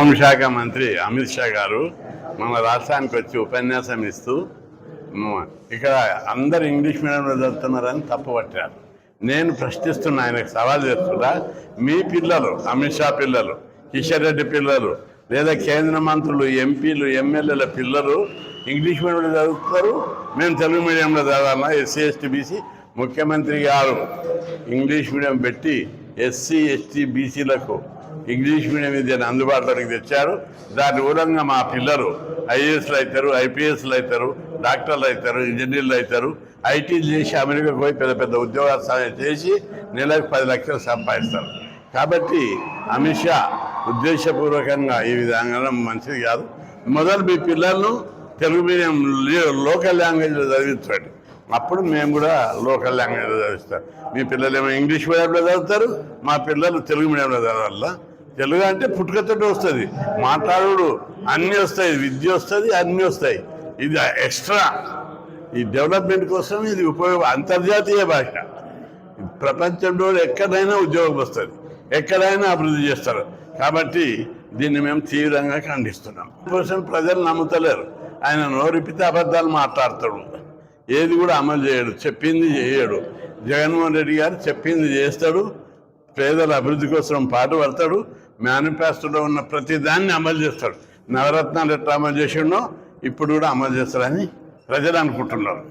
హోంశాఖ మంత్రి అమిత్ షా గారు మన రాష్ట్రానికి వచ్చి ఉపన్యాసం ఇస్తూ ఇక్కడ అందరు ఇంగ్లీష్ మీడియంలో చదువుతున్నారని తప్పుపట్టారు. నేను ప్రశ్నిస్తున్నా, ఆయనకు సవాల్ చేస్తున్నా. మీ పిల్లలు, అమిత్ షా పిల్లలు, కిషన్ రెడ్డి పిల్లలు, లేదా కేంద్ర మంత్రులు, ఎంపీలు, ఎమ్మెల్యేల పిల్లలు ఇంగ్లీష్ మీడియంలో చదువుతారు, మేము తెలుగు మీడియంలో చదవాలన్నా? ఎస్సీ ఎస్టీ బీసీ ముఖ్యమంత్రి గారు ఇంగ్లీష్ మీడియం పెట్టి ఎస్సీ ఎస్టీ బీసీలకు ఇంగ్లీష్ మీడియం విద్యను అందుబాటులోకి తెచ్చారు. దాని మూలంగా మా పిల్లలు ఐఏఎస్లు అవుతారు, ఐపీఎస్లు అవుతారు, డాక్టర్లు అవుతారు, ఇంజనీర్లు అవుతారు, ఐటీలు చేసి అమెరికాకు పోయి పెద్ద పెద్ద ఉద్యోగాలు చేసి నెలకు 10 లక్షలు సంపాదిస్తారు. కాబట్టి అమిత్ షా ఉద్దేశపూర్వకంగా ఈ విధంగా మంచిది కాదు. మొదలు మీ పిల్లలను తెలుగు మీడియం లోకల్ లాంగ్వేజ్లో చదివించండి, అప్పుడు మేము కూడా లోకల్ లాంగ్వేజ్లో చదివిస్తాం. మీ పిల్లలు ఏమో ఇంగ్లీష్ మీడియంలో చదువుతారు, మా పిల్లలు తెలుగు మీడియంలో చదవాల. తెలుగు అంటే పుట్టుకతోటి వస్తుంది, మాట్లాడు అన్నీ వస్తాయి, విద్య వస్తుంది, అన్నీ వస్తాయి. ఇది ఎక్స్ట్రా, ఈ డెవలప్మెంట్ కోసం ఇది అంతర్జాతీయ భాష. ప్రపంచంలో ఎక్కడైనా ఉద్యోగం వస్తుంది, ఎక్కడైనా అభివృద్ధి చేస్తారు. కాబట్టి దీన్ని మేము తీవ్రంగా ఖండిస్తున్నాం. ప్రజలు నమ్ముతలేరు. ఆయన నోరిపితే అబద్ధాలు మాట్లాడతాడు, ఏది కూడా అమలు చేయడు, చెప్పింది చేయడు. జగన్మోహన్ రెడ్డి గారు చెప్పింది చేస్తాడు, పేదల అభివృద్ధి కోసం పాటుపడతాడు, మేనిఫెస్టోలో ఉన్న ప్రతి దాన్ని అమలు చేస్తాడు. నవరత్నాలు ఎట్లా అమలు చేసిండో ఇప్పుడు కూడా అమలు చేస్తారని ప్రజలు అనుకుంటున్నారు.